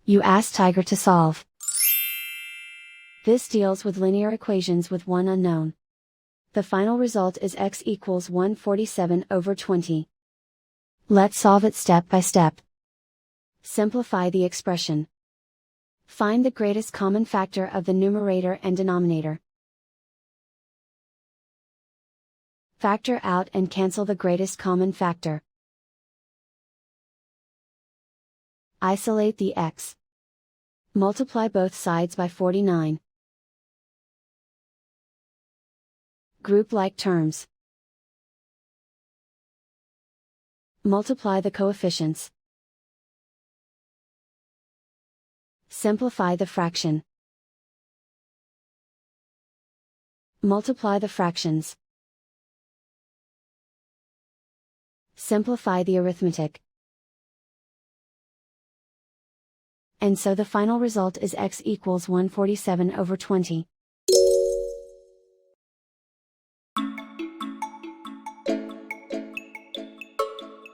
You ask Tiger to solve. This deals with linear equations with one unknown. The final result is x equals 147/20. Let's solve it step by step. Simplify the expression. Find the greatest common factor of the numerator and denominator. Factor out and cancel the greatest common factor. Isolate the x. Multiply both sides by 49. Group like terms. Multiply the coefficients. Simplify the fraction. Multiply the fractions. Simplify the arithmetic. And so the final result is x equals 147/20.